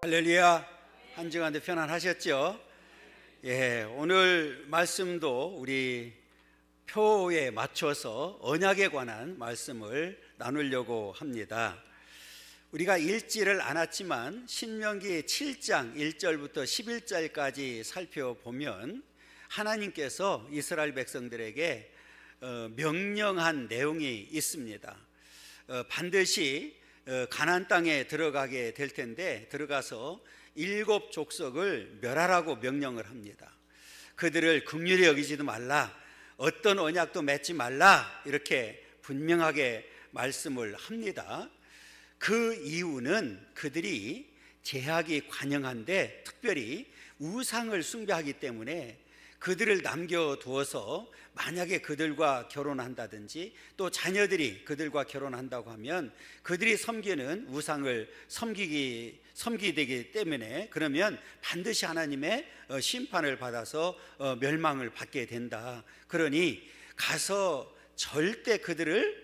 할렐루야. 한 주간도 편안하셨죠? 예, 오늘 말씀도 우리 표에 맞춰서 언약에 관한 말씀을 나누려고 합니다. 우리가 읽지를 않았지만 신명기 7장 1절부터 11절까지 살펴보면 하나님께서 이스라엘 백성들에게 명령한 내용이 있습니다. 반드시 가나안 땅에 들어가게 될 텐데 들어가서 7 족속을 멸하라고 명령을 합니다. 그들을 긍휼히 여기지도 말라, 어떤 언약도 맺지 말라, 이렇게 분명하게 말씀을 합니다. 그 이유는 그들이 제약이 관영한데 특별히 우상을 숭배하기 때문에 그들을 남겨두어서 만약에 그들과 결혼한다든지 또 자녀들이 그들과 결혼한다고 하면 그들이 섬기는 우상을 섬기되기 때문에 그러면 반드시 하나님의 심판을 받아서 멸망을 받게 된다. 그러니 가서 절대 그들을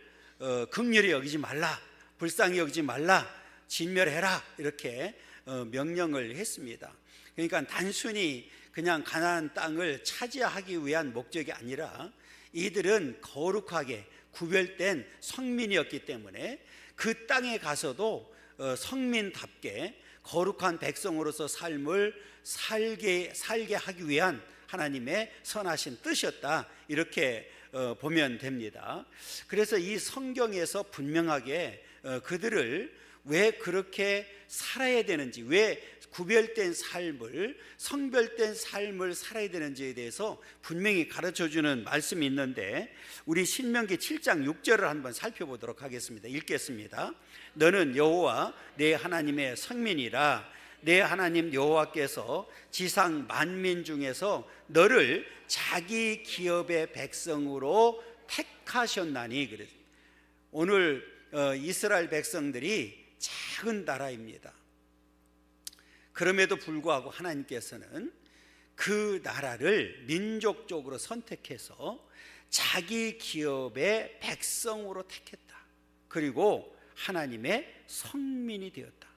긍휼히 여기지 말라, 불쌍히 여기지 말라, 진멸해라, 이렇게 명령을 했습니다. 그러니까 단순히 그냥 가나안 땅을 차지하기 위한 목적이 아니라 이들은 거룩하게 구별된 성민이었기 때문에 그 땅에 가서도 성민답게 거룩한 백성으로서 삶을 살게 하기 위한 하나님의 선하신 뜻이었다, 이렇게 보면 됩니다. 그래서 이 성경에서 분명하게 그들을 왜 그렇게 살아야 되는지, 왜 구별된 삶을, 성별된 삶을 살아야 되는지에 대해서 분명히 가르쳐주는 말씀이 있는데 우리 신명기 7장 6절을 한번 살펴보도록 하겠습니다. 읽겠습니다. 너는 여호와 내 하나님의 성민이라. 내 하나님 여호와께서 지상 만민 중에서 너를 자기 기업의 백성으로 택하셨나니. 그래서 오늘 이스라엘 백성들이 작은 나라입니다. 그럼에도 불구하고 하나님께서는 그 나라를 민족적으로 선택해서 자기 기업의 백성으로 택했다. 그리고 하나님의 성민이 되었다.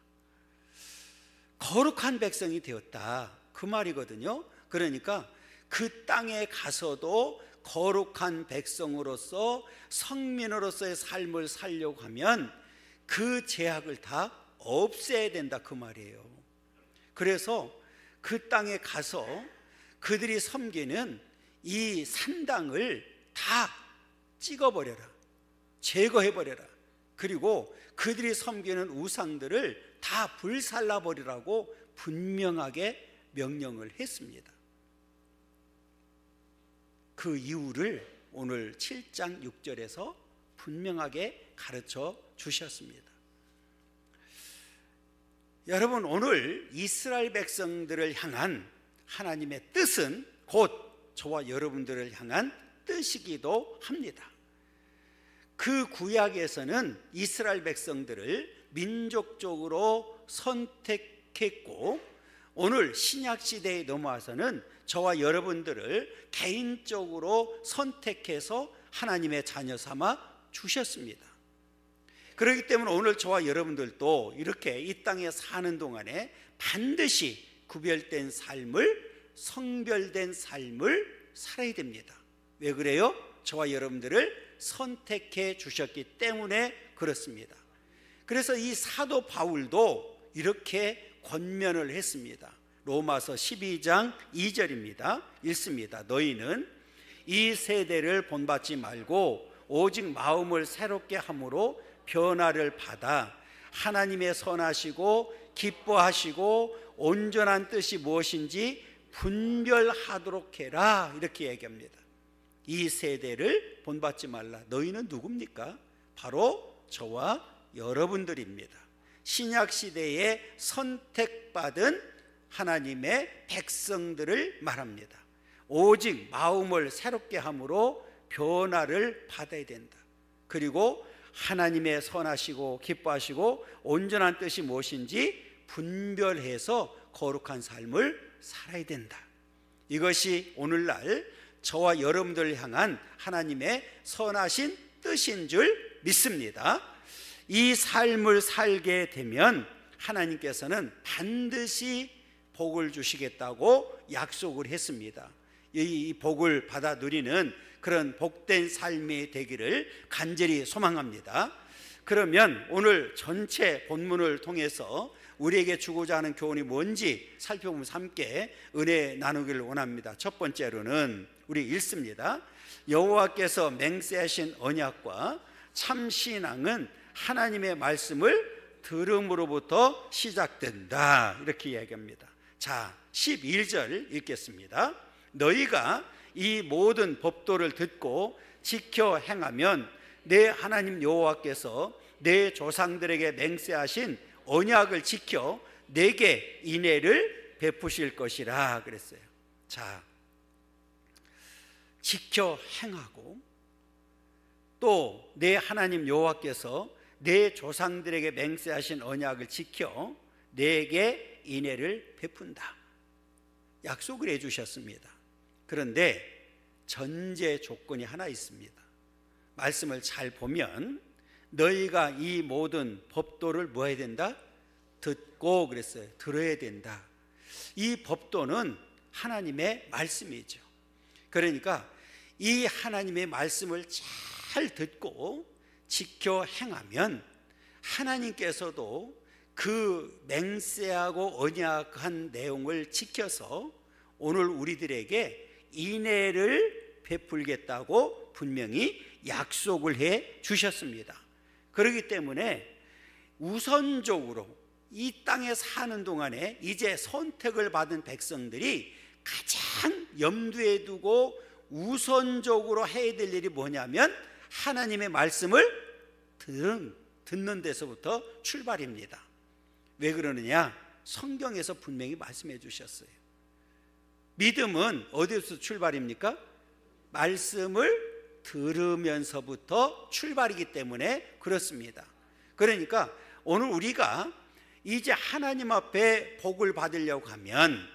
거룩한 백성이 되었다, 그 말이거든요. 그러니까 그 땅에 가서도 거룩한 백성으로서 성민으로서의 삶을 살려고 하면 그 제약을 다 없애야 된다, 그 말이에요. 그래서 그 땅에 가서 그들이 섬기는 이 산당을 다 찍어버려라, 제거해버려라. 그리고 그들이 섬기는 우상들을 다 불살라버리라고 분명하게 명령을 했습니다. 그 이유를 오늘 7장 6절에서 분명하게 가르쳐 주셨습니다. 여러분, 오늘 이스라엘 백성들을 향한 하나님의 뜻은 곧 저와 여러분들을 향한 뜻이기도 합니다. 그 구약에서는 이스라엘 백성들을 민족적으로 선택했고 오늘 신약 시대에 넘어와서는 저와 여러분들을 개인적으로 선택해서 하나님의 자녀 삼아 주셨습니다. 그렇기 때문에 오늘 저와 여러분들도 이렇게 이 땅에 사는 동안에 반드시 구별된 삶을, 성별된 삶을 살아야 됩니다. 왜 그래요? 저와 여러분들을 선택해 주셨기 때문에 그렇습니다. 그래서 이 사도 바울도 이렇게 권면을 했습니다. 로마서 12장 2절입니다. 읽습니다. 너희는 이 세대를 본받지 말고 오직 마음을 새롭게 함으로 변화를 받아 하나님의 선하시고 기뻐하시고 온전한 뜻이 무엇인지 분별하도록 해라, 이렇게 얘기합니다. 이 세대를 본받지 말라. 너희는 누굽니까? 바로 저와 여러분들입니다. 신약 시대에 선택받은 하나님의 백성들을 말합니다. 오직 마음을 새롭게 함으로 변화를 받아야 된다. 그리고 하나님의 선하시고 기뻐하시고 온전한 뜻이 무엇인지 분별해서 거룩한 삶을 살아야 된다. 이것이 오늘날 저와 여러분들을 향한 하나님의 선하신 뜻인 줄 믿습니다. 이 삶을 살게 되면 하나님께서는 반드시 복을 주시겠다고 약속을 했습니다. 이 복을 받아 누리는 그런 복된 삶이 되기를 간절히 소망합니다. 그러면 오늘 전체 본문을 통해서 우리에게 주고자 하는 교훈이 뭔지 살펴보면서 함께 은혜 나누기를 원합니다. 첫 번째로는 우리 읽습니다. 여호와께서 맹세하신 언약과 참 신앙은 하나님의 말씀을 들음으로부터 시작된다, 이렇게 이야기합니다. 자, 11절 읽겠습니다. 너희가 이 모든 법도를 듣고 지켜 행하면 내 하나님 여호와께서 내 조상들에게 맹세하신 언약을 지켜 내게 인애를 베푸실 것이라 그랬어요. 자, 지켜 행하고 또 내 하나님 여호와께서 내 조상들에게 맹세하신 언약을 지켜 내게 인애를 베푼다, 약속을 해주셨습니다. 그런데 전제 조건이 하나 있습니다. 말씀을 잘 보면 너희가 이 모든 법도를 뭐 해야 된다? 듣고 그랬어요. 들어야 된다. 이 법도는 하나님의 말씀이죠. 그러니까 이 하나님의 말씀을 잘 듣고 지켜 행하면 하나님께서도 그 맹세하고 언약한 내용을 지켜서 오늘 우리들에게 인애를 베풀겠다고 분명히 약속을 해 주셨습니다. 그렇기 때문에 우선적으로 이 땅에 사는 동안에 이제 선택을 받은 백성들이 가장 염두에 두고 우선적으로 해야 될 일이 뭐냐면 하나님의 말씀을 듣는 데서부터 출발입니다. 왜 그러느냐? 성경에서 분명히 말씀해 주셨어요. 믿음은 어디서 출발입니까? 말씀을 들으면서부터 출발이기 때문에 그렇습니다. 그러니까 오늘 우리가 이제 하나님 앞에 복을 받으려고 하면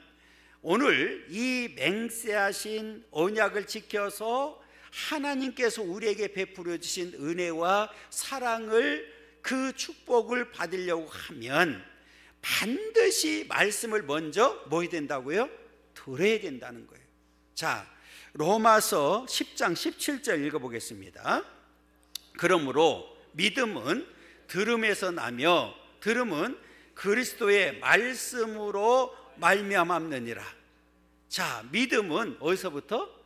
오늘 이 맹세하신 언약을 지켜서 하나님께서 우리에게 베풀어 주신 은혜와 사랑을, 그 축복을 받으려고 하면 반드시 말씀을 먼저 뭐 해야 된다고요? 들어야 된다는 거예요. 자, 로마서 10장 17절 읽어보겠습니다. 그러므로 믿음은 들음에서 나며 들음은 그리스도의 말씀으로 말미암았느니라. 자, 믿음은 어디서부터?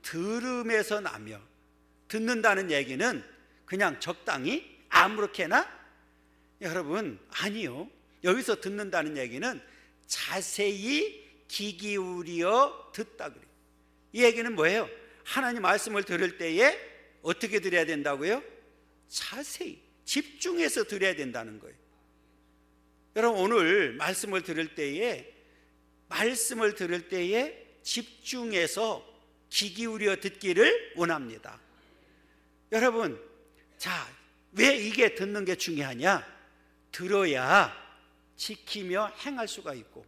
들음에서 나며. 듣는다는 얘기는 그냥 적당히 아무렇게나? 여러분, 아니요. 여기서 듣는다는 얘기는 자세히 귀 기울여 듣다 그래요. 이 얘기는 뭐예요? 하나님 말씀을 들을 때에 어떻게 들어야 된다고요? 자세히 집중해서 들어야 된다는 거예요. 여러분, 오늘 말씀을 들을 때에 집중해서 귀 기울여 듣기를 원합니다. 여러분, 자, 왜 이게 듣는 게 중요하냐? 들어야 지키며 행할 수가 있고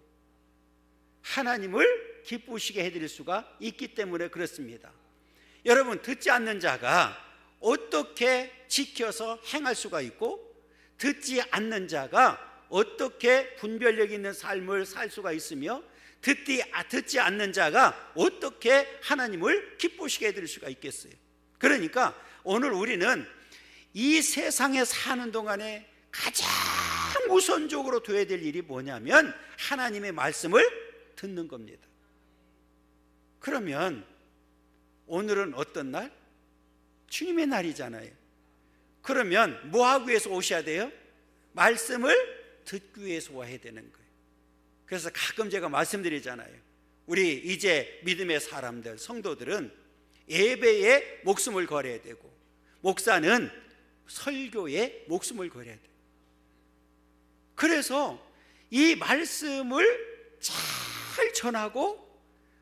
하나님을 기쁘시게 해드릴 수가 있기 때문에 그렇습니다. 여러분, 듣지 않는 자가 어떻게 지켜서 행할 수가 있고 듣지 않는 자가 어떻게 분별력 있는 삶을 살 수가 있으며 듣지 않는 자가 어떻게 하나님을 기쁘시게 해드릴 수가 있겠어요? 그러니까 오늘 우리는 이 세상에 사는 동안에 가장 우선적으로 둬야 될 일이 뭐냐면 하나님의 말씀을 듣는 겁니다. 그러면 오늘은 어떤 날? 주님의 날이잖아요. 그러면 뭐 하기 위해서 오셔야 돼요? 말씀을 듣기 위해서 와야 되는 거예요. 그래서 가끔 제가 말씀드리잖아요. 우리 이제 믿음의 사람들, 성도들은 예배에 목숨을 걸어야 되고 목사는 설교에 목숨을 걸어야 돼요. 그래서 이 말씀을 잘 전하고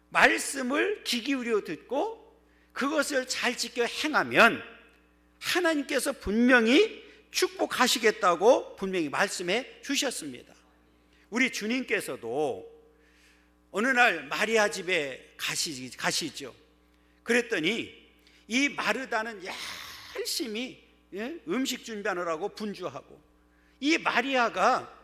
말씀을 귀 기울여 듣고 그것을 잘 지켜 행하면 하나님께서 분명히 축복하시겠다고 분명히 말씀해 주셨습니다. 우리 주님께서도 어느 날 마리아 집에 가시죠. 그랬더니 이 마르다는 열심히 음식 준비하느라고 분주하고 이 마리아가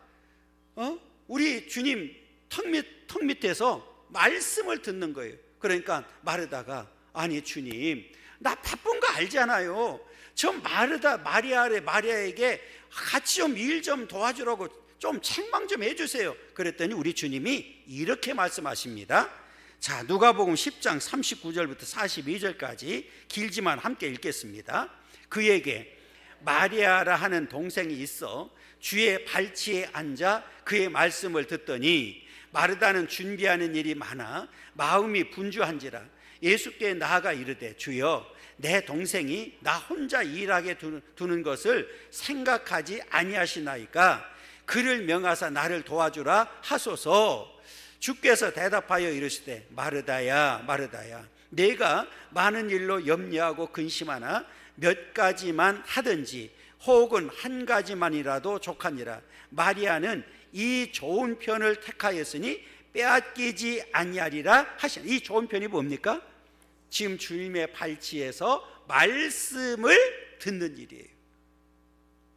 우리 주님 턱 밑에서 말씀을 듣는 거예요. 그러니까 마르다가, 아니 주님, 나 바쁜 거 알잖아요. 저 마리아에게 같이 좀 일 좀 도와주라고 좀 책망 좀 해주세요. 그랬더니 우리 주님이 이렇게 말씀하십니다. 자, 누가복음 10장 39절부터 42절까지 길지만 함께 읽겠습니다. 그에게 마리아라 하는 동생이 있어 주의 발치에 앉아 그의 말씀을 듣더니 마르다는 준비하는 일이 많아 마음이 분주한지라 예수께 나아가 이르되, 주여, 내 동생이 나 혼자 일하게 두는 것을 생각하지 아니하시나이까 그를 명하사 나를 도와주라 하소서. 주께서 대답하여 이르시되, 마르다야, 마르다야, 내가 많은 일로 염려하고 근심하나 몇 가지만 하든지 혹은 한 가지만이라도 족하니라. 마리아는 이 좋은 편을 택하였으니 빼앗기지 아니하리라 하시니, 이 좋은 편이 뭡니까? 지금 주님의 발치에서 말씀을 듣는 일이에요.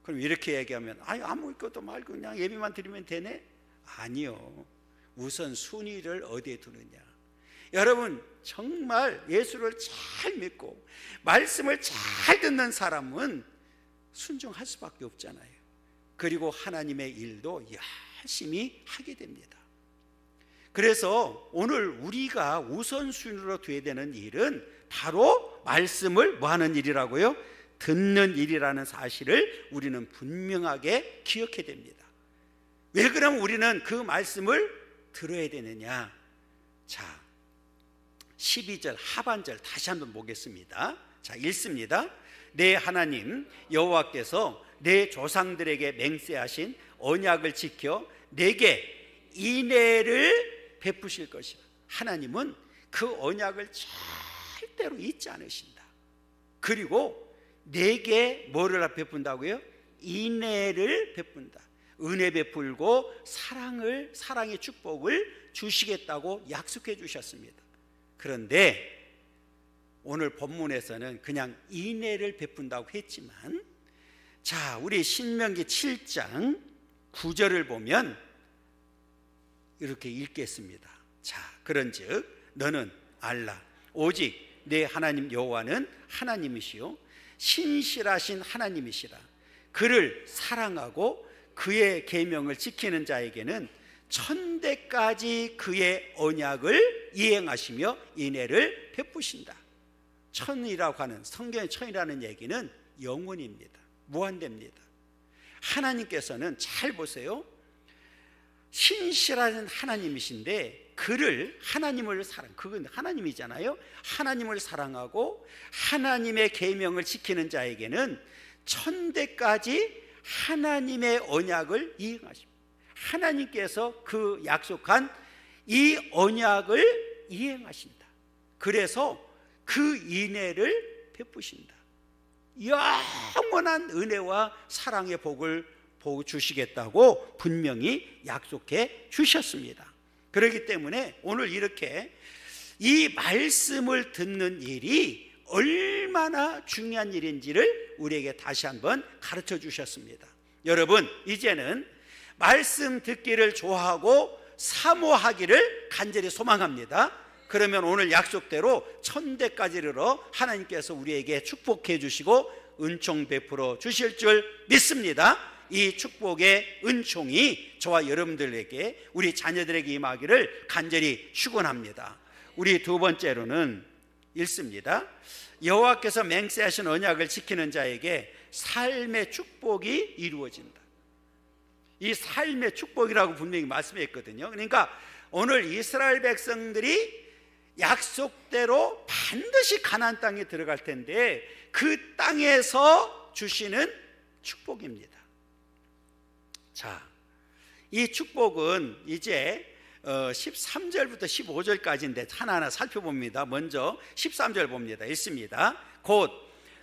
그럼 이렇게 얘기하면, 아무것도 말고 그냥 예배만 드리면 되네? 아니요. 우선 순위를 어디에 두느냐. 여러분, 정말 예수를 잘 믿고 말씀을 잘 듣는 사람은 순종할 수밖에 없잖아요. 그리고 하나님의 일도 열심히 하게 됩니다. 그래서 오늘 우리가 우선순위로 둬야 되는 일은 바로 말씀을 뭐 하는 일이라고요? 듣는 일이라는 사실을 우리는 분명하게 기억해야 됩니다. 왜 그러면 우리는 그 말씀을 들어야 되느냐? 자, 12절 하반절 다시 한번 보겠습니다. 자, 읽습니다. 내 하나님 여호와께서 내 조상들에게 맹세하신 언약을 지켜 내게 인애를 베푸실 것이라. 하나님은 그 언약을 절대로 잊지 않으신다. 그리고 내게 뭐를 베푼다고요? 인애를 베푼다. 은혜 베풀고 사랑의 축복을 주시겠다고 약속해 주셨습니다. 그런데 오늘 본문에서는 그냥 인애를 베푼다고 했지만, 자, 우리 신명기 7장 9절을 보면 이렇게 읽겠습니다. 자, 그런즉 너는 알라, 오직 내 하나님 여호와는 하나님이시요 신실하신 하나님이시라. 그를 사랑하고 그의 계명을 지키는 자에게는 천대까지 그의 언약을 이행하시며 인애를 베푸신다. 천이라고 하는, 성경의 천이라는 얘기는 영원입니다. 무한대입니다. 하나님께서는 잘 보세요. 신실한 하나님이신데 그를, 하나님을 그건 하나님이잖아요. 하나님을 사랑하고 하나님의 계명을 지키는 자에게는 천대까지 하나님의 언약을 이행하십니다. 하나님께서 그 약속한 이 언약을 이행하신다. 그래서 그 인애를 베푸신다. 영원한 은혜와 사랑의 복을 주시겠다고 분명히 약속해 주셨습니다. 그렇기 때문에 오늘 이렇게 이 말씀을 듣는 일이 얼마나 중요한 일인지를 우리에게 다시 한번 가르쳐 주셨습니다. 여러분, 이제는 말씀 듣기를 좋아하고 사모하기를 간절히 소망합니다. 그러면 오늘 약속대로 천대까지 이르러 하나님께서 우리에게 축복해 주시고 은총 베풀어 주실 줄 믿습니다. 이 축복의 은총이 저와 여러분들에게, 우리 자녀들에게 임하기를 간절히 축원합니다. 우리 두 번째로는 읽습니다. 여호와께서 맹세하신 언약을 지키는 자에게 삶의 축복이 이루어진다. 이 삶의 축복이라고 분명히 말씀했거든요. 그러니까 오늘 이스라엘 백성들이 약속대로 반드시 가나안 땅에 들어갈 텐데 그 땅에서 주시는 축복입니다. 자, 이 축복은 이제 13절부터 15절까지인데 하나하나 살펴봅니다. 먼저 13절 봅니다. 읽습니다. 곧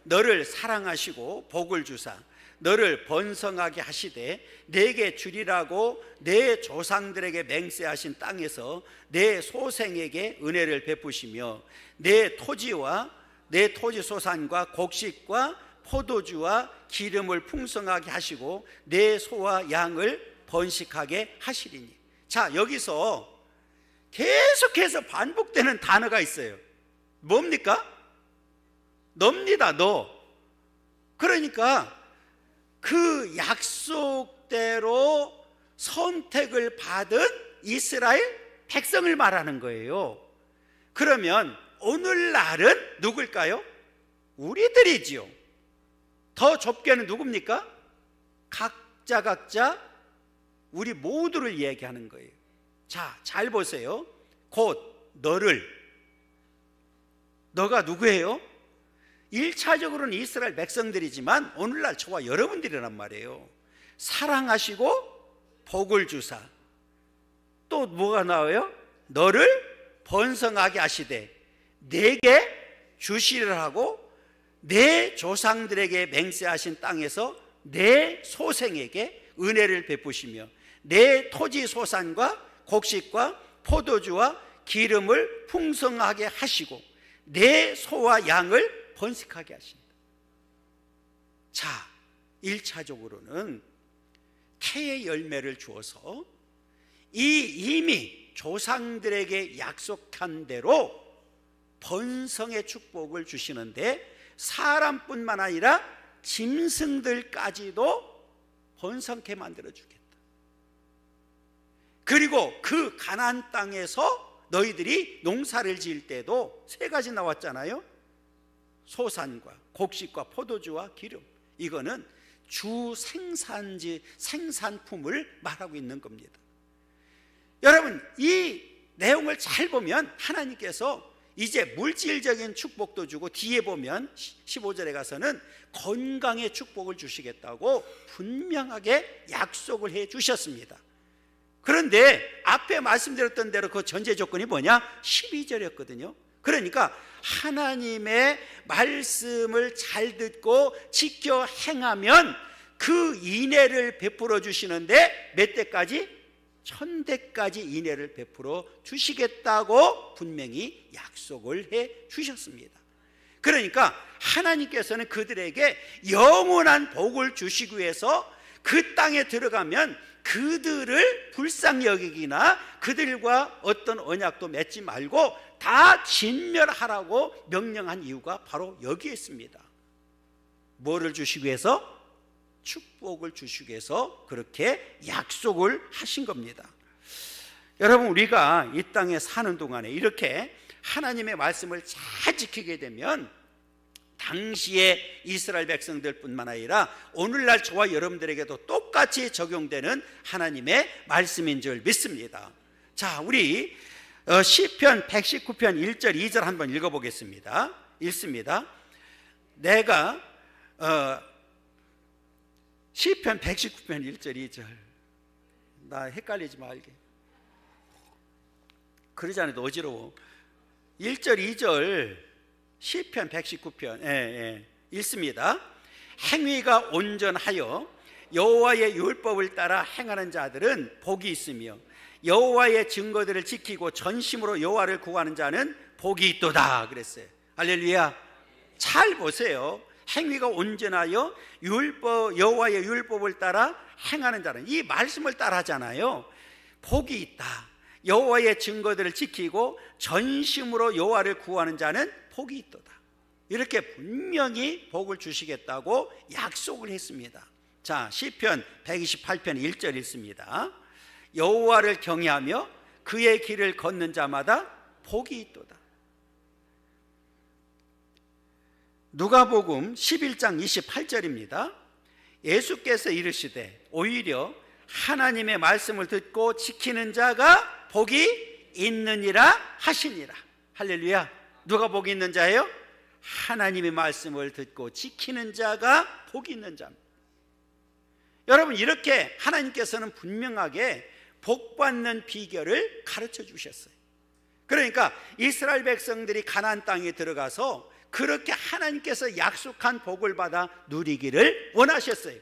너를 사랑하시고 복을 주사 너를 번성하게 하시되 내게 주리라고 내 조상들에게 맹세하신 땅에서 내 소생에게 은혜를 베푸시며 내 토지와 내 토지 소산과 곡식과 포도주와 기름을 풍성하게 하시고 내 소와 양을 번식하게 하시리니. 자, 여기서 계속해서 반복되는 단어가 있어요. 뭡니까? 너입니다. 너. 그러니까 그 약속대로 선택을 받은 이스라엘 백성을 말하는 거예요. 그러면 오늘날은 누굴까요? 우리들이지요. 더 좁게는 누굽니까? 각자 우리 모두를 얘기하는 거예요. 자, 잘 보세요. 곧 너가 누구예요? 1차적으로는 이스라엘 백성들이지만 오늘날 저와 여러분들이란 말이에요. 사랑하시고 복을 주사. 또 뭐가 나와요? 너를 번성하게 하시되 내게 주시리라 하고 내 조상들에게 맹세하신 땅에서 내 소생에게 은혜를 베푸시며 내 토지 소산과 곡식과 포도주와 기름을 풍성하게 하시고 내 소와 양을 번식하게 하신다. 자, 1차적으로는 태의 열매를 주어서 이미 조상들에게 약속한 대로 번성의 축복을 주시는데 사람뿐만 아니라 짐승들까지도 번성케 만들어 주겠다. 그리고 그 가나안 땅에서 너희들이 농사를 지을 때도 세 가지 나왔잖아요. 소산과 곡식과 포도주와 기름. 이거는 주 생산품을 말하고 있는 겁니다. 여러분, 이 내용을 잘 보면 하나님께서 이제 물질적인 축복도 주고 뒤에 보면 15절에 가서는 건강의 축복을 주시겠다고 분명하게 약속을 해 주셨습니다. 그런데 앞에 말씀드렸던 대로 그 전제 조건이 뭐냐? 12절이었거든요. 그러니까 하나님의 말씀을 잘 듣고 지켜 행하면 그 인애를 베풀어 주시는데 몇 대까지? 1000대까지 인애를 베풀어 주시겠다고 분명히 약속을 해 주셨습니다. 그러니까 하나님께서는 그들에게 영원한 복을 주시기 위해서 그 땅에 들어가면 그들을 불쌍히 여기기나 그들과 어떤 언약도 맺지 말고 다 진멸하라고 명령한 이유가 바로 여기에 있습니다. 뭐를 주시기 위해서? 축복을 주시기 위해서 그렇게 약속을 하신 겁니다. 여러분, 우리가 이 땅에 사는 동안에 이렇게 하나님의 말씀을 잘 지키게 되면 당시의 이스라엘 백성들 뿐만 아니라 오늘날 저와 여러분들에게도 똑같이 적용되는 하나님의 말씀인 줄 믿습니다. 자, 우리 시편 119편 1절 2절 한번 읽어보겠습니다. 읽습니다. 내가 시편 119편 1절 2절 나 헷갈리지 말게. 그러지 않아도 어지러워. 1절 2절 시편 119편 읽습니다. 행위가 온전하여 여호와의 율법을 따라 행하는 자들은 복이 있으며 여호와의 증거들을 지키고 전심으로 여호와를 구하는 자는 복이 있도다 그랬어요. 할렐루야. 잘 보세요. 행위가 온전하여 여호와의 율법을 따라 행하는 자는, 이 말씀을 따라 하잖아요. 복이 있다. 여호와의 증거들을 지키고 전심으로 여호와를 구하는 자는 복이 있도다. 이렇게 분명히 복을 주시겠다고 약속을 했습니다. 자, 시편 128편 1절 읽습니다. 여호와를 경외하며 그의 길을 걷는 자마다 복이 있도다. 누가복음 11장 28절입니다. 예수께서 이르시되 오히려 하나님의 말씀을 듣고 지키는 자가 복이 있느니라 하시니라. 할렐루야. 누가 복이 있는 자예요? 하나님의 말씀을 듣고 지키는 자가 복이 있는 자입니다. 여러분, 이렇게 하나님께서는 분명하게 복받는 비결을 가르쳐 주셨어요. 그러니까 이스라엘 백성들이 가나안 땅에 들어가서 그렇게 하나님께서 약속한 복을 받아 누리기를 원하셨어요.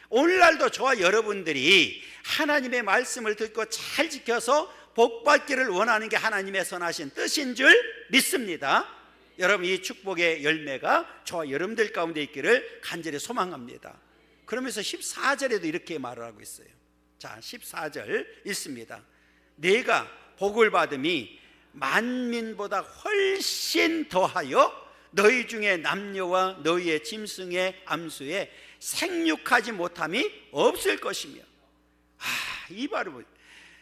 오늘날도 저와 여러분들이 하나님의 말씀을 듣고 잘 지켜서 복받기를 원하는 게 하나님의 선하신 뜻인 줄 믿습니다. 여러분, 이 축복의 열매가 저와 여러분들 가운데 있기를 간절히 소망합니다. 그러면서 14절에도 이렇게 말을 하고 있어요. 자, 14절 읽습니다. 내가 복을 받음이 만민보다 훨씬 더하여 너희 중에 남녀와 너희의 짐승의 암수에 생육하지 못함이 없을 것이며. 이 바로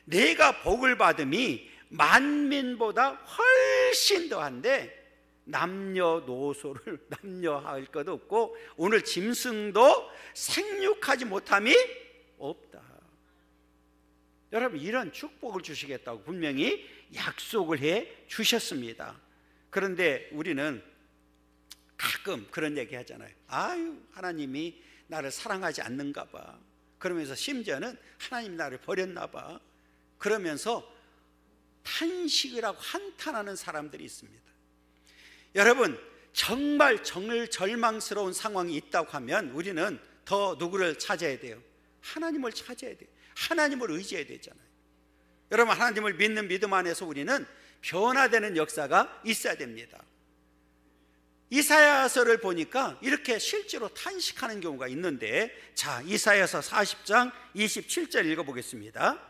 내가 복을 받음이 만민보다 훨씬 더한데 남녀노소를 남녀할 것 없고 오늘 짐승도 생육하지 못함이 없다. 여러분, 이런 축복을 주시겠다고 분명히 약속을 해 주셨습니다. 그런데 우리는 가끔 그런 얘기 하잖아요. 아유, 하나님이 나를 사랑하지 않는가 봐. 그러면서 심지어는 하나님이 나를 버렸나 봐. 그러면서 탄식을 하고 한탄하는 사람들이 있습니다. 여러분, 정말 절망스러운 상황이 있다고 하면 우리는 더 누구를 찾아야 돼요? 하나님을 찾아야 돼요. 하나님을 의지해야 되잖아요. 여러분, 하나님을 믿는 믿음 안에서 우리는 변화되는 역사가 있어야 됩니다. 이사야서를 보니까 이렇게 실제로 탄식하는 경우가 있는데, 자, 이사야서 40장 27절 읽어보겠습니다.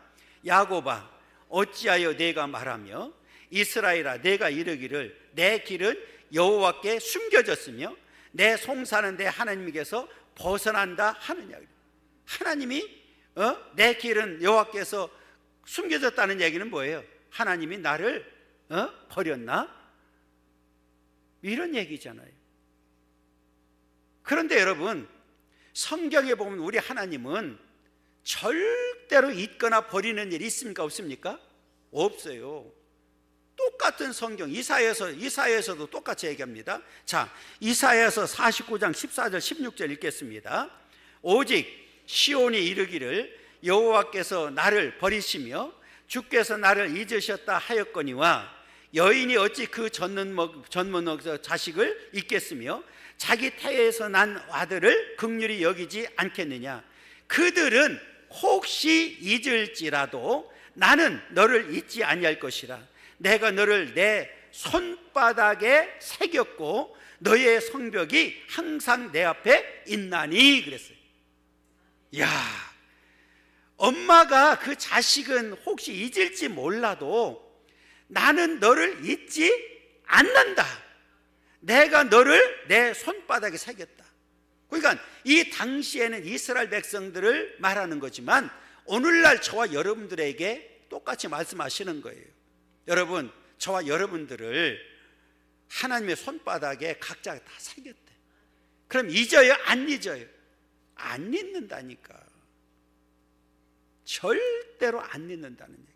야곱아, 어찌하여 내가 말하며 이스라엘아, 내가 이르기를 내 길은 여호와께 숨겨졌으며 내 송사는 내 하나님께서 벗어난다 하느냐. 하나님이 내 길은 여호와께서 숨겨졌다는 얘기는 뭐예요? 하나님이 나를 버렸나? 이런 얘기잖아요. 그런데 여러분, 성경에 보면 우리 하나님은 절대로 잊거나 버리는 일이 있습니까? 없습니까? 없어요. 똑같은 성경, 이사야에서도 똑같이 얘기합니다. 자, 이사야서 49장 14절 16절 읽겠습니다. 오직 시온이 이르기를 여호와께서 나를 버리시며 주께서 나를 잊으셨다 하였거니와 여인이 어찌 그 젖는 자식을 잊겠으며 자기 태에서 난 아들을 긍휼히 여기지 않겠느냐. 그들은 혹시 잊을지라도 나는 너를 잊지 아니할 것이라. 내가 너를 내 손바닥에 새겼고 너의 성벽이 항상 내 앞에 있나니 그랬어요. 야, 엄마가 그 자식은 혹시 잊을지 몰라도 나는 너를 잊지 않는다. 내가 너를 내 손바닥에 새겼다. 그러니까 이 당시에는 이스라엘 백성들을 말하는 거지만 오늘날 저와 여러분들에게 똑같이 말씀하시는 거예요. 여러분, 저와 여러분들을 하나님의 손바닥에 각자 다 새겼대. 그럼 잊어요? 안 잊어요? 안 잊는다니까. 절대로 안 잊는다는 얘기.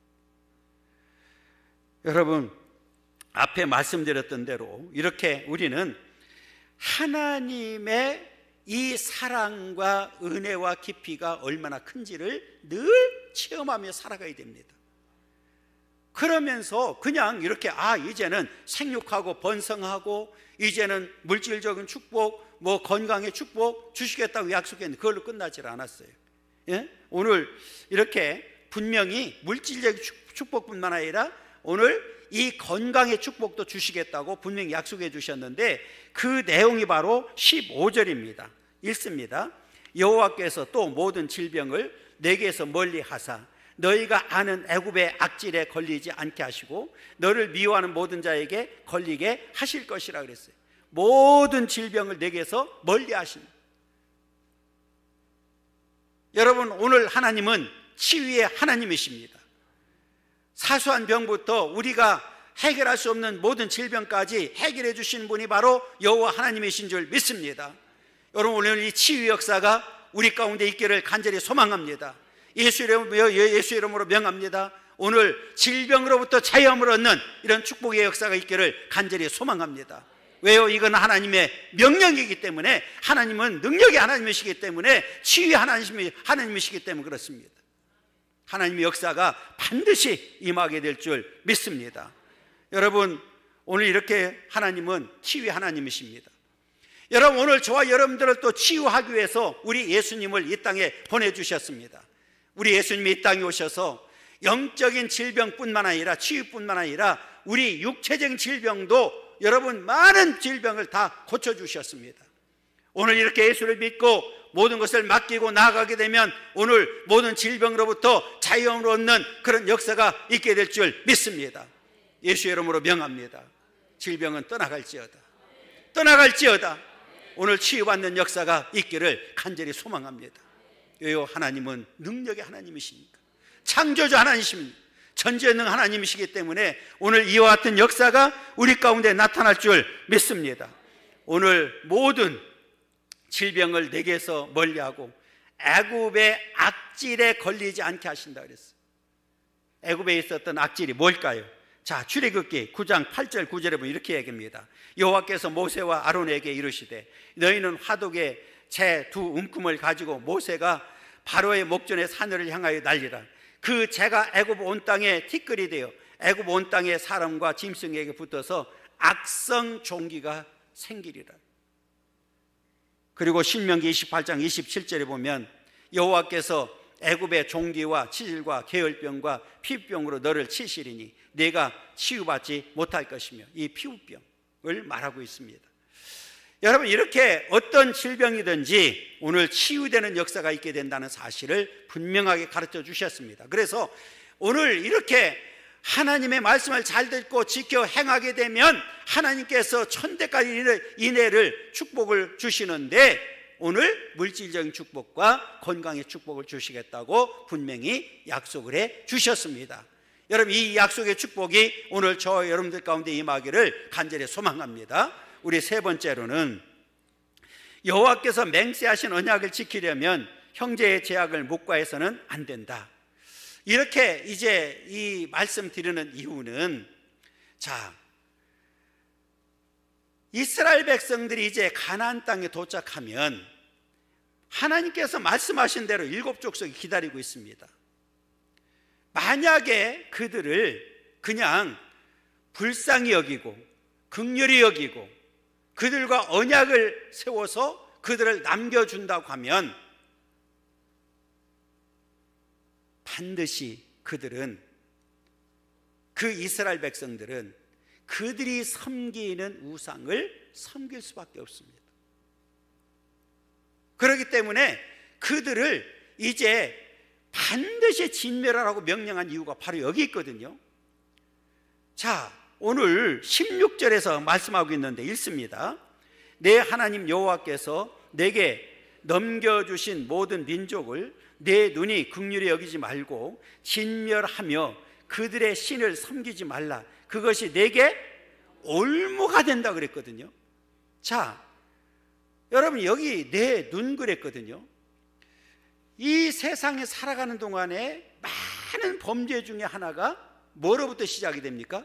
여러분, 앞에 말씀드렸던 대로 이렇게 우리는 하나님의 이 사랑과 은혜와 깊이가 얼마나 큰지를 늘 체험하며 살아가야 됩니다. 그러면서 그냥 이렇게 이제는 생육하고 번성하고 이제는 물질적인 축복, 건강의 축복 주시겠다고 약속했는데 그걸로 끝나질 않았어요. 예? 오늘 이렇게 분명히 물질적인 축복뿐만 아니라 오늘 이 건강의 축복도 주시겠다고 분명히 약속해 주셨는데 그 내용이 바로 15절입니다. 읽습니다. 여호와께서 또 모든 질병을 내게서 멀리 하사 너희가 아는 애굽의 악질에 걸리지 않게 하시고 너를 미워하는 모든 자에게 걸리게 하실 것이라 그랬어요. 모든 질병을 내게서 멀리 하십니다. 여러분, 오늘 하나님은 치유의 하나님이십니다. 사소한 병부터 우리가 해결할 수 없는 모든 질병까지 해결해 주시는 분이 바로 여호와 하나님이신 줄 믿습니다. 여러분, 오늘 이 치유 역사가 우리 가운데 있기를 간절히 소망합니다. 예수 이름으로 명합니다. 오늘 질병으로부터 자유함을 얻는 이런 축복의 역사가 있기를 간절히 소망합니다. 왜요? 이건 하나님의 명령이기 때문에, 하나님은 능력의 하나님이시기 때문에, 치유의 하나님이시기 때문에 그렇습니다. 하나님의 역사가 반드시 임하게 될 줄 믿습니다. 여러분, 오늘 이렇게 하나님은 치유의 하나님이십니다. 여러분, 오늘 저와 여러분들을 또 치유하기 위해서 우리 예수님을 이 땅에 보내주셨습니다. 우리 예수님이 이 땅에 오셔서 영적인 질병뿐만 아니라 치유뿐만 아니라 우리 육체적인 질병도 여러분 많은 질병을 다 고쳐주셨습니다. 오늘 이렇게 예수를 믿고 모든 것을 맡기고 나아가게 되면 오늘 모든 질병으로부터 자유함을 얻는 그런 역사가 있게 될 줄 믿습니다. 예수의 이름으로 명합니다. 질병은 떠나갈지어다. 떠나갈지어다. 오늘 치유받는 역사가 있기를 간절히 소망합니다. 왜요? 하나님은 능력의 하나님이십니까? 창조주 하나님이십니다. 전지전능 하나님이시기 때문에 오늘 이와 같은 역사가 우리 가운데 나타날 줄 믿습니다. 오늘 모든 질병을 내게서 멀리하고 애굽의 악질에 걸리지 않게 하신다 그랬어요. 애굽에 있었던 악질이 뭘까요? 자, 출애굽기 9장 8절 9절에 보면 이렇게 얘기합니다. 여호와께서 모세와 아론에게 이르시되 너희는 화독에 재 두 움큼을 가지고 모세가 바로의 목전에 사늘을 향하여 날리라. 그 재가 애굽 온 땅에 티끌이 되어 애굽 온 땅의 사람과 짐승에게 붙어서 악성 종기가 생기리라. 그리고 신명기 28장 27절에 보면 여호와께서 애굽의 종기와 치질과 계열병과 피부병으로 너를 치시리니 내가 치유받지 못할 것이며, 이 피부병을 말하고 있습니다. 여러분, 이렇게 어떤 질병이든지 오늘 치유되는 역사가 있게 된다는 사실을 분명하게 가르쳐 주셨습니다. 그래서 오늘 이렇게 하나님의 말씀을 잘 듣고 지켜 행하게 되면 하나님께서 천대까지 이내를 축복을 주시는데 오늘 물질적인 축복과 건강의 축복을 주시겠다고 분명히 약속을 해 주셨습니다. 여러분, 이 약속의 축복이 오늘 저와 여러분들 가운데 임하기를 간절히 소망합니다. 우리 세 번째로는 여호와께서 맹세하신 언약을 지키려면 형제의 제약을 묵과해서는 안 된다. 이렇게 이제 이 말씀 드리는 이유는, 자, 이스라엘 백성들이 이제 가나안 땅에 도착하면 하나님께서 말씀하신 대로 7 족속이 기다리고 있습니다. 만약에 그들을 그냥 불쌍히 여기고 긍휼히 여기고 그들과 언약을 세워서 그들을 남겨준다고 하면 반드시 그들은, 그 이스라엘 백성들은 그들이 섬기는 우상을 섬길 수밖에 없습니다. 그렇기 때문에 그들을 이제 반드시 진멸하라고 명령한 이유가 바로 여기 있거든요. 자, 오늘 16절에서 말씀하고 있는데 읽습니다. 내 하나님 여호와께서 내게 넘겨주신 모든 민족을 내 눈이 긍휼히 여기지 말고 진멸하며 그들의 신을 섬기지 말라. 그것이 내게 올무가 된다 그랬거든요. 자, 여러분, 여기 내 눈 그랬거든요. 이 세상에 살아가는 동안에 많은 범죄 중에 하나가 뭐로부터 시작이 됩니까?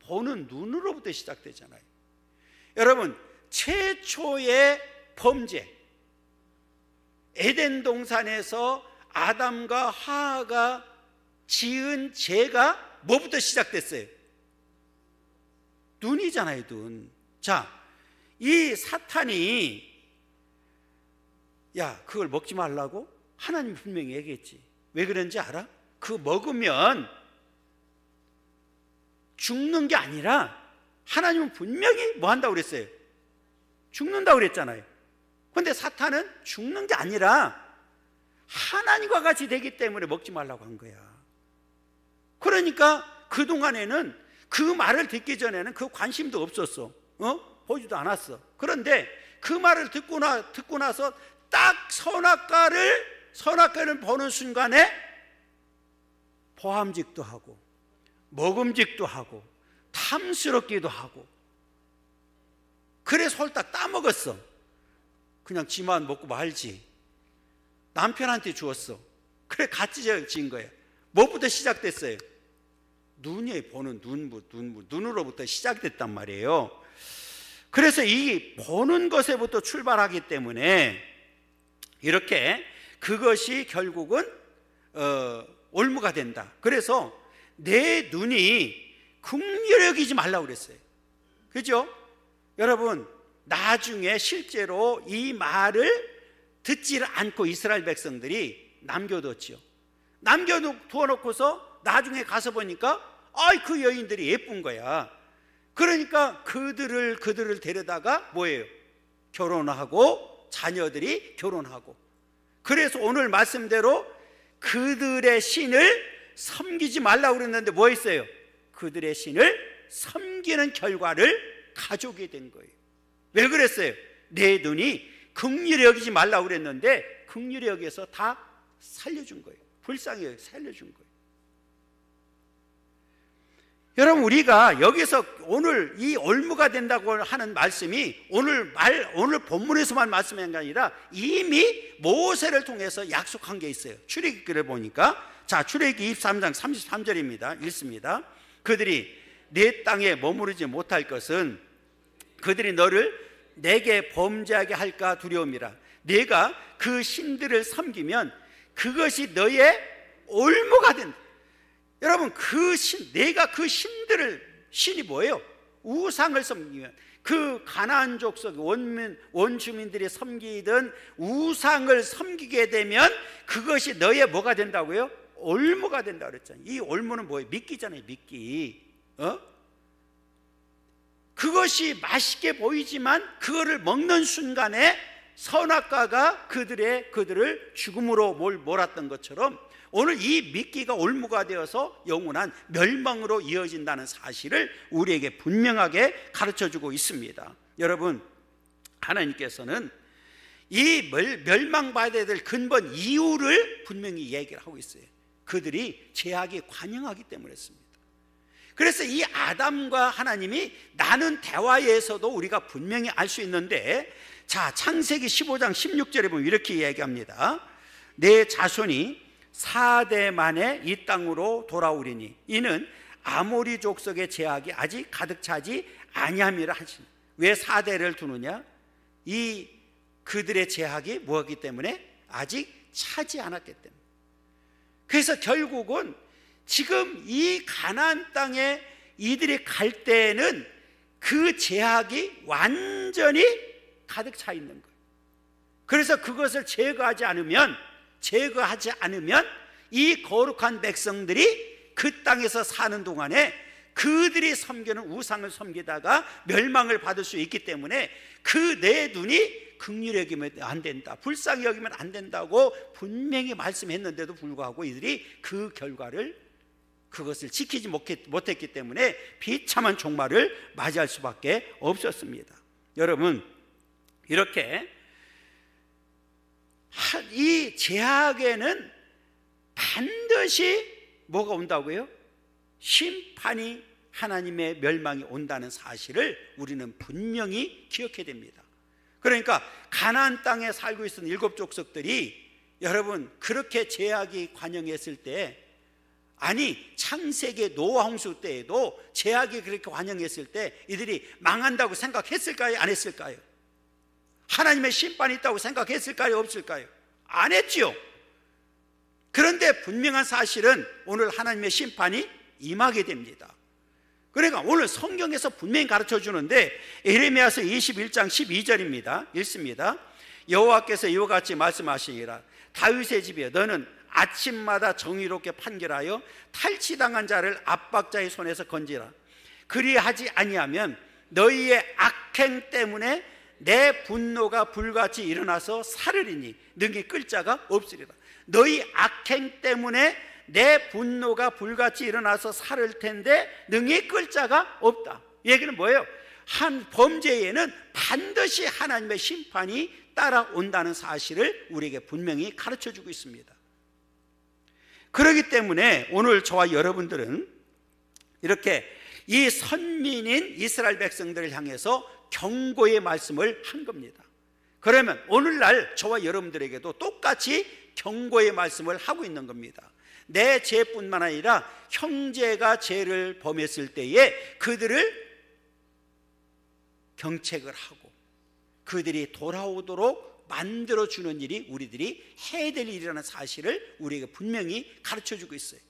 보는 눈으로부터 시작되잖아요. 여러분, 최초의 범죄, 에덴 동산에서 아담과 하와가 지은 죄가 뭐부터 시작됐어요? 눈이잖아요, 눈. 자, 이 사탄이 야, 그걸 먹지 말라고 하나님 분명히 얘기했지. 왜 그런지 알아? 그거 먹으면 죽는 게 아니라 하나님은 분명히 뭐 한다고 그랬어요? 죽는다고 그랬잖아요. 그런데 사탄은 죽는 게 아니라 하나님과 같이 되기 때문에 먹지 말라고 한 거야. 그러니까 그동안에는 그 말을 듣기 전에는 그 관심도 없었어. 보지도 않았어. 그런데 그 말을 듣고 나서 딱 선악과를 보는 순간에 보암직도 하고 먹음직도 하고 탐스럽기도 하고, 그래서 홀딱 따먹었어. 그냥 지만 먹고 말지. 남편한테 주었어. 그래, 같이 지은 거예요. 뭐부터 시작됐어요? 눈이 보는 눈으로부터 시작됐단 말이에요. 그래서 이 보는 것에부터 출발하기 때문에 이렇게 그것이 결국은 올무가 된다. 그래서 내 눈이 긍휼히 여기지 말라고 그랬어요. 그죠? 여러분, 나중에 실제로 이 말을 듣지를 않고 이스라엘 백성들이 남겨뒀죠. 남겨두어놓고서 나중에 가서 보니까 그 여인들이 예쁜 거야. 그러니까 그들을 데려다가 뭐예요? 결혼하고 자녀들이 결혼하고, 그래서 오늘 말씀대로 그들의 신을 섬기지 말라고 그랬는데 뭐 했어요? 그들의 신을 섬기는 결과를 가져오게 된 거예요. 왜 그랬어요? 내 눈이 긍휼히 여기지 말라고 그랬는데 긍휼히 여기서 다 살려준 거예요. 불쌍히 여기 살려준 거예요. 여러분, 우리가 여기서 오늘 이 올무가 된다고 하는 말씀이 오늘 본문에서만 말씀한 게 아니라 이미 모세를 통해서 약속한 게 있어요. 출애굽기를 보니까, 자, 출애굽기 23장 33절입니다. 읽습니다. 그들이 내 땅에 머무르지 못할 것은 그들이 너를 내게 범죄하게 할까 두려움이라. 내가 그 신들을 섬기면 그것이 너의 올무가 된다. 여러분, 내가 그 신이 뭐예요? 우상을 섬기면, 그 가나안 족속 원주민들이 섬기던 우상을 섬기게 되면 그것이 너의 뭐가 된다고요? 올무가 된다 그랬잖아요. 이 올무는 뭐예요? 미끼잖아요. 미끼. 그것이 맛있게 보이지만 그거를 먹는 순간에 선악과가 그들을 죽음으로 몰았던 것처럼 오늘 이 미끼가 올무가 되어서 영원한 멸망으로 이어진다는 사실을 우리에게 분명하게 가르쳐주고 있습니다. 여러분, 하나님께서는 이 멸망받아야 될 근본 이유를 분명히 얘기를 하고 있어요. 그들이 죄악에 관영하기 때문에 했습니다. 그래서 이 아담과 하나님이 나눈 대화에서도 우리가 분명히 알 수 있는데, 자, 창세기 15장 16절에 보면 이렇게 이야기합니다. 내 자손이 4대 만에 이 땅으로 돌아오리니 이는 아모리 족속의 죄악이 아직 가득 차지 아니함이라 하시니. 왜 4대를 두느냐? 이 그들의 죄악이 뭐였기 때문에? 아직 차지 않았기 때문에. 그래서 결국은 지금 이 가나안 땅에 이들이 갈 때에는 그 죄악이 완전히 가득 차 있는 거예요. 그래서 그것을 제거하지 않으면 이 거룩한 백성들이 그 땅에서 사는 동안에 그들이 섬기는 우상을 섬기다가 멸망을 받을 수 있기 때문에 그 내 눈이 긍휼히 여기면 안 된다, 불쌍히 여기면 안 된다고 분명히 말씀했는데도 불구하고 이들이 그 결과를, 그것을 지키지 못했기 때문에 비참한 종말을 맞이할 수밖에 없었습니다. 여러분, 이렇게 이 죄악에는 반드시 뭐가 온다고요? 심판이, 하나님의 멸망이 온다는 사실을 우리는 분명히 기억해야 됩니다. 그러니까 가나안 땅에 살고 있던 7 족속들이 여러분 그렇게 죄악이 관영했을 때, 아니 창세기 노아 홍수 때에도 죄악이 그렇게 관영했을 때 이들이 망한다고 생각했을까요? 안 했을까요? 하나님의 심판이 있다고 생각했을까요? 없을까요? 안 했지요. 그런데 분명한 사실은 오늘 하나님의 심판이 임하게 됩니다. 그러니까 오늘 성경에서 분명히 가르쳐 주는데, 에레미야서 21장 12절입니다. 읽습니다. 여호와께서 이와 같이 말씀하시니라. 다윗의 집이여, 너는 아침마다 정의롭게 판결하여 탈취당한 자를 압박자의 손에서 건지라. 그리하지 아니하면 너희의 악행 때문에 내 분노가 불같이 일어나서 살으리니 능히 끌 자가 없으리라. 너희 악행 때문에 내 분노가 불같이 일어나서 살을 텐데 능히 끌 자가 없다. 얘기는 뭐예요? 한 범죄에는 반드시 하나님의 심판이 따라온다는 사실을 우리에게 분명히 가르쳐주고 있습니다. 그렇기 때문에 오늘 저와 여러분들은 이렇게 이 선민인 이스라엘 백성들을 향해서 경고의 말씀을 한 겁니다. 그러면 오늘날 저와 여러분들에게도 똑같이 경고의 말씀을 하고 있는 겁니다. 내 죄뿐만 아니라 형제가 죄를 범했을 때에 그들을 경책을 하고 그들이 돌아오도록 만들어주는 일이 우리들이 해야 될 일이라는 사실을 우리에게 분명히 가르쳐주고 있어요.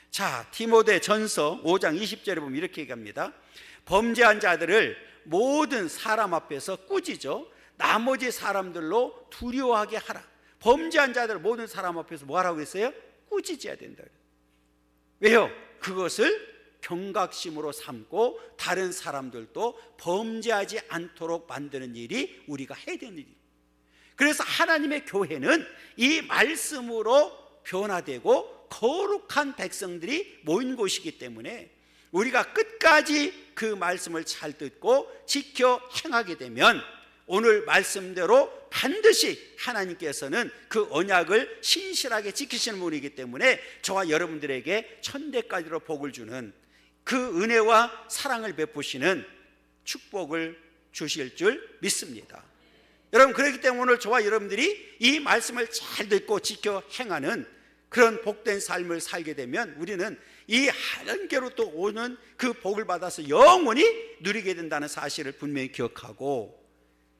자, 디모데 전서 5장 20절에 보면 이렇게 얘기합니다. 범죄한 자들을 모든 사람 앞에서 꾸짖어 나머지 사람들로 두려워하게 하라. 범죄한 자들을 모든 사람 앞에서 뭐 하라고 했어요? 꾸짖어야 된다. 왜요? 그것을 경각심으로 삼고 다른 사람들도 범죄하지 않도록 만드는 일이 우리가 해야 되는 일이에요. 그래서 하나님의 교회는 이 말씀으로 변화되고 거룩한 백성들이 모인 곳이기 때문에 우리가 끝까지 그 말씀을 잘 듣고 지켜 행하게 되면 오늘 말씀대로 반드시 하나님께서는 그 언약을 신실하게 지키시는 분이기 때문에 저와 여러분들에게 천대까지로 복을 주는 그 은혜와 사랑을 베푸시는 축복을 주실 줄 믿습니다. 여러분, 그렇기 때문에 오늘 저와 여러분들이 이 말씀을 잘 듣고 지켜 행하는 그런 복된 삶을 살게 되면 우리는 이 하나님께로 또 오는 그 복을 받아서 영원히 누리게 된다는 사실을 분명히 기억하고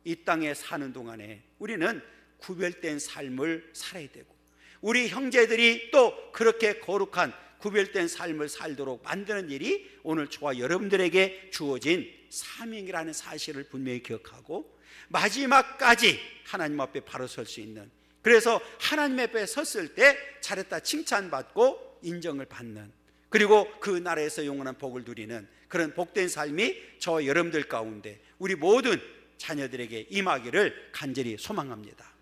이 땅에 사는 동안에 우리는 구별된 삶을 살아야 되고 우리 형제들이 또 그렇게 거룩한 구별된 삶을 살도록 만드는 일이 오늘 저와 여러분들에게 주어진 사명이라는 사실을 분명히 기억하고 마지막까지 하나님 앞에 바로 설 수 있는, 그래서 하나님 앞에 섰을 때 잘했다 칭찬받고 인정을 받는, 그리고 그 나라에서 영원한 복을 누리는 그런 복된 삶이 저와 여러분들 가운데 우리 모든 자녀들에게 임하기를 간절히 소망합니다.